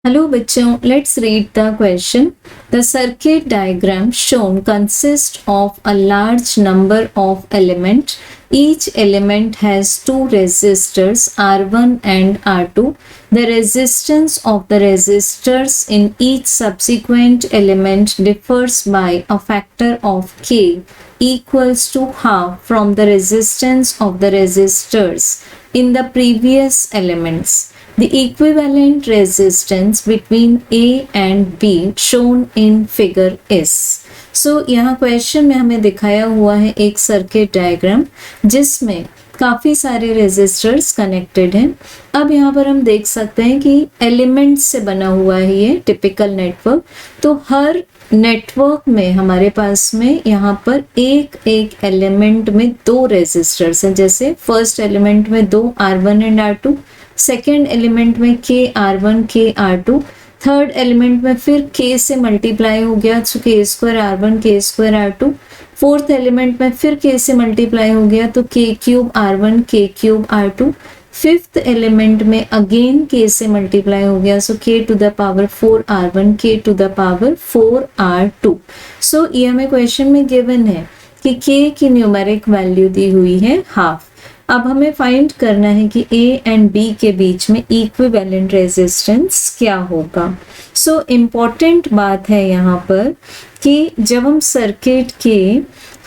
Hello bachcho, let's read the question. The circuit diagram shown consists of a large number of elements. Each element has two resistors R1 and R2. The resistance of the resistors in each subsequent element differs by a factor of K equals to half from the resistance of the resistors in the previous elements. The equivalent resistance between A and B shown in figure is. So यहाँ question में हमें दिखाया हुआ है एक circuit diagram जिसमें काफ़ी सारे रेजिस्टर्स कनेक्टेड हैं। अब यहाँ पर हम देख सकते हैं कि एलिमेंट्स से बना हुआ है ये टिपिकल नेटवर्क। तो हर नेटवर्क में हमारे पास में यहाँ पर एक एक एलिमेंट में दो रेजिस्टर्स हैं। जैसे फर्स्ट एलिमेंट में दो R1 and R2, second element में के R1 के R2, थर्ड एलिमेंट में फिर के से मल्टीप्लाई हो गया तो के स्क्वायर R1 के स्क्वायर R2, फोर्थ एलिमेंट में फिर के से मल्टीप्लाई हो गया तो के क्यूब R1 के क्यूब R2, फिफ्थ एलिमेंट में अगेन के से मल्टीप्लाई हो गया सो के टू द पावर 4 R1 के टू द पावर 4 R2। सो ये हमें क्वेश्चन में गिवन है कि के की न्यूमेरिक वैल्यू दी हुई है हाफ। अब हमें फाइंड करना है कि ए एंड बी के बीच में इक्विवेलेंट रेजिस्टेंस क्या होगा। सो इम्पॉर्टेंट बात है यहाँ पर कि जब हम सर्किट के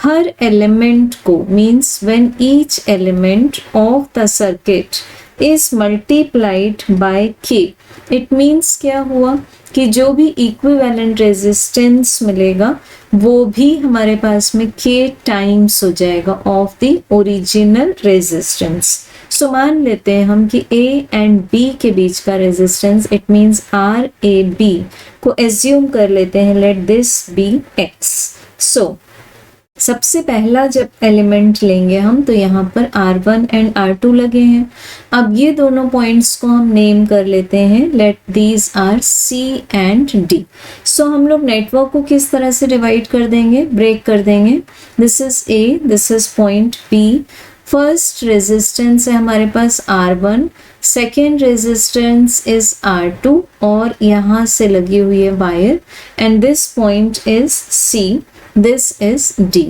हर एलिमेंट को means when each element of the circuit is multiplied by के, इट मीन्स क्या हुआ कि जो भी इक्विवेलेंट रेजिस्टेंस मिलेगा वो भी हमारे पास में के टाइम्स हो जाएगा ऑफ द ओरिजिनल रेजिस्टेंस। सो मान लेते हैं हम कि ए एंड बी के बीच का resistance it means R A B को एज्यूम कर लेते हैं, let this be x. So सबसे पहला जब एलिमेंट लेंगे हम तो यहाँ पर R1 एंड R2 लगे हैं। अब ये दोनों पॉइंट्स को हम नेम कर लेते हैं, let these are C and D। So हम लोग नेटवर्क को किस तरह से डिवाइड कर देंगे, ब्रेक कर देंगे। This is A, this is point B। First resistance है हमारे पास R1, second resistance is R2 और यहाँ से लगी हुई है wire and this point is C, this is D।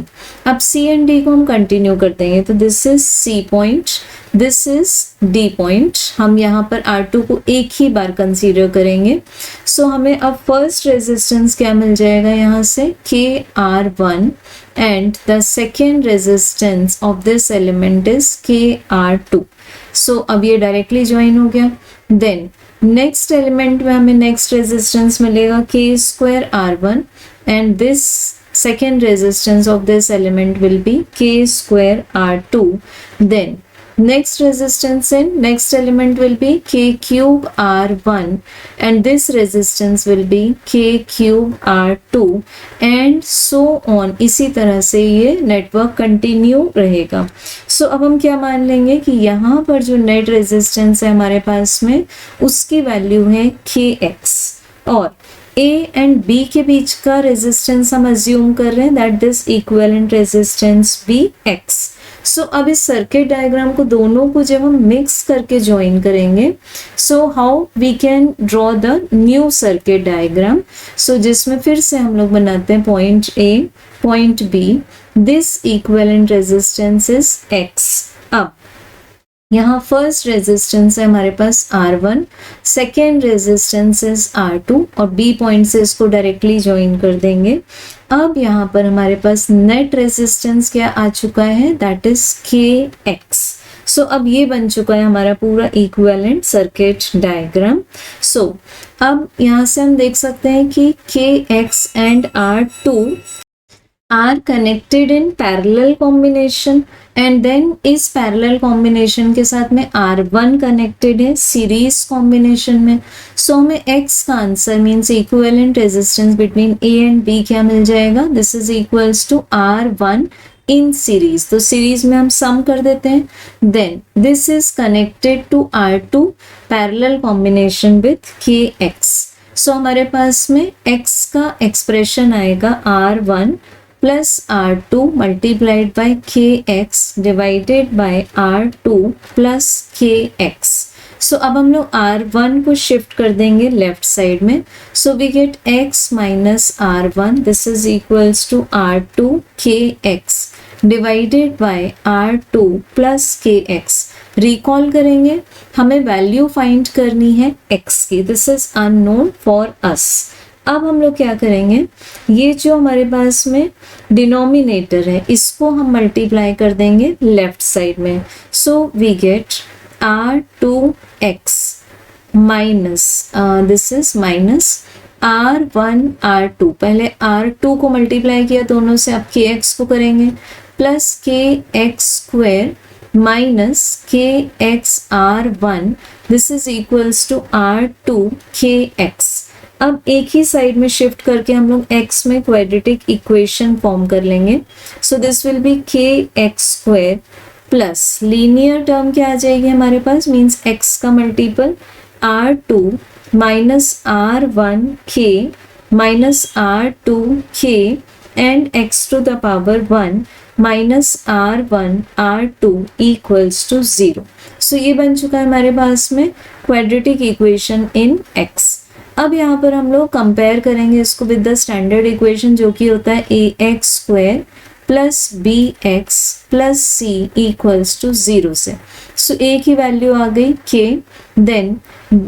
अब C एंड D को हम कंटिन्यू कर देंगे तो this is C point, this is D point. हम यहाँ पर R2 को एक ही बार कंसीडर करेंगे। सो हमें अब फर्स्ट रेजिस्टेंस क्या मिल जाएगा यहाँ से के R1 and the second resistance of this element is KR2। so अब ये डायरेक्टली ज्वाइन हो गया। देन नेक्स्ट एलिमेंट में हमें नेक्स्ट रेजिस्टेंस मिलेगा k square R1 and this second resistance of this element will be k square R2। then next resistance in next element will be k cube R1 and this resistance will be k cube R2 and so on। इसी तरह से ये network continue रहेगा। सो अब हम क्या मान लेंगे कि यहाँ पर जो नेट रेजिस्टेंस है हमारे पास में उसकी वैल्यू है kx और A एंड B के बीच का रेजिस्टेंस हम अज्यूम कर रहे हैं that this equivalent resistance be x। So अब इस सर्किट डायग्राम को दोनों को जब हम मिक्स करके ज्वाइन करेंगे so how we can draw the new circuit diagram. So जिसमें फिर से हम लोग बनाते हैं point A, point B, this equivalent resistance is x। अब यहाँ फर्स्ट रेजिस्टेंस है हमारे पास R1, second resistance is R2 और B पॉइंट से इसको डायरेक्टली ज्वाइन कर देंगे। अब यहाँ पर हमारे पास नेट रेजिस्टेंस क्या आ चुका है दैट इज KX। सो अब ये बन चुका है हमारा पूरा इक्विवेलेंट सर्किट डायग्राम। सो अब यहाँ से हम देख सकते हैं कि KX and R2 are connected in parallel combination and then इस parallel combination के साथ में R1 connected है series combination में। सो हमें X का answer means equivalent resistance between A and B क्या मिल जाएगा, this is equals to R1 in series। तो सीरीज में हम सम कर देते हैं। then this is connected to R2 parallel combination with KX। सो हमारे पास में X का एक्सप्रेशन आएगा R1 plus R2 multiplied by KX divided by R2 plus KX। सो अब हम लोग R1 को शिफ्ट कर देंगे लेफ्ट साइड में. So we get x minus R1 this is equals to R2 kx divided by R2 plus kx. Recall करेंगे, हमें value find करनी है x की. This is unknown for us. अब हम लोग क्या करेंगे, ये जो हमारे पास में डिनोमिनेटर है इसको हम मल्टीप्लाई कर देंगे लेफ्ट साइड में. So we get R2x minus this is minus R1 R2. पहले R2 को मल्टीप्लाई किया दोनों से, अब kx को करेंगे plus kx square minus kx R1 this is equals to R2 kx. अब एक ही साइड में शिफ्ट करके हम लोग x में क्वाड्रेटिक इक्वेशन फॉर्म कर लेंगे. So this will be kx square plus linear term क्या आ जाएगी हमारे पास, मीन्स x का multiple R2 minus R1 k minus R2 k and x to the power 1 minus R1 R2 equals to 0. सो ये बन चुका है हमारे पास में क्वाड्रेटिक इक्वेशन इन x. अब यहाँ पर हम लोग कंपेयर करेंगे इसको विद द स्टैंडर्ड इक्वेशन जो कि होता है ax square plus bx plus c equals to 0 से. सो a की वैल्यू आ गई k, देन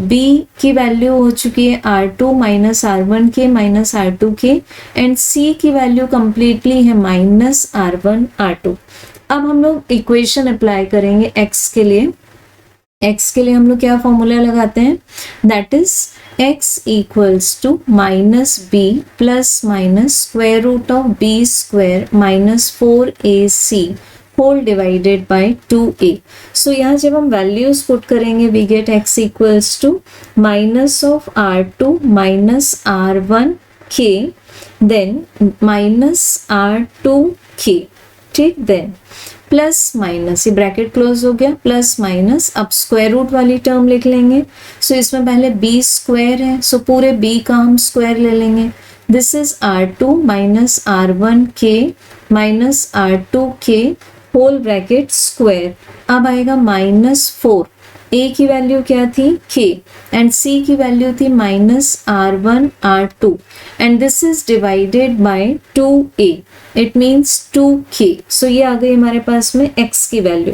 b की वैल्यू हो चुकी है R2 minus R1 k minus R2 k and c की वैल्यू कंप्लीटली है माइनस R1 R2. अब हम लोग इक्वेशन अप्लाई करेंगे x के लिए. x के लिए हम लोग क्या फॉर्मूला लगाते हैं, that is x equals to minus b plus minus square root of b square minus 4ac whole divided by 2a. So यहाँ जब हम वैल्यूज पुट करेंगे we get x equals to minus of R2 minus R1 k then minus R2 k. ठीक, then plus minus, ये bracket close हो गया, plus minus. अब square root वाली टर्म लिख लेंगे. सो इसमें पहले बी स्क्वायर है, सो पूरे बी का हम स्क्वायर ले लेंगे. This is R2 minus R1 k minus R2 k whole bracket square. अब आएगा माइनस 4. a की वैल्यू क्या थी k एंड c की वैल्यू थी minus R1 R2 and this is divided by 2a. It means 2k. सो ये आ गई हमारे पास में x की वैल्यू.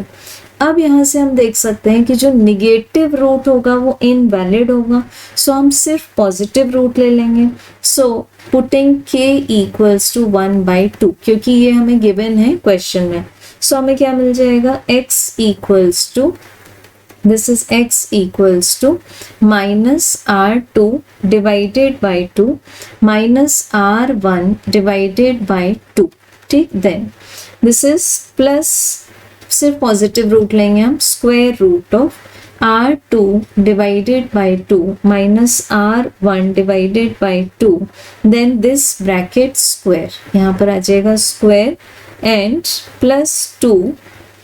अब यहाँ से हम देख सकते हैं कि जो निगेटिव रूट होगा वो इनवैलिड होगा. सो हम सिर्फ पॉजिटिव रूट ले लेंगे. So putting k equals to 1/2 क्योंकि ये हमें गिवन है क्वेश्चन में. सो हमें क्या मिल जाएगा, x equals to this is x equals to minus R2 divided by 2 minus R1 divided by 2. ठीक, then this is plus, सिर्फ पॉजिटिव रूट लेंगे हम, square root of R2 divided by 2 minus R1 divided by 2 then this bracket square, यहाँ पर आ जाएगा square and plus 2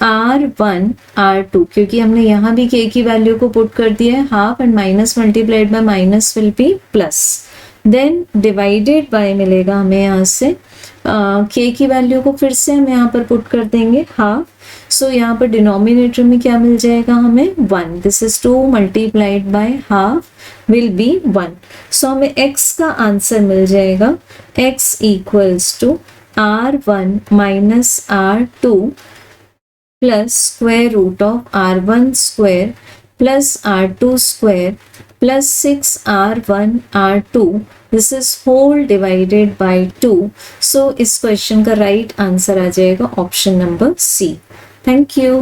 R1 R2 क्योंकि हमने यहाँ भी k की वैल्यू को पुट कर दिया है half and minus multiplied by minus will be plus. Then divided by मिलेगा हमें यहाँ से k की वैल्यू को फिर से हम यहाँ पर पुट कर देंगे हाफ. सो यहाँ पर डिनोमिनेटर में क्या मिल जाएगा हमें 1. This is 2 multiplied by half will be 1. So हमें x का आंसर मिल जाएगा x equals to R1 minus R2 plus square root of R1 square plus R2 square plus 6R1 R2 this is whole divided by 2. So इस question का right answer आ जाएगा option number C. Thank you.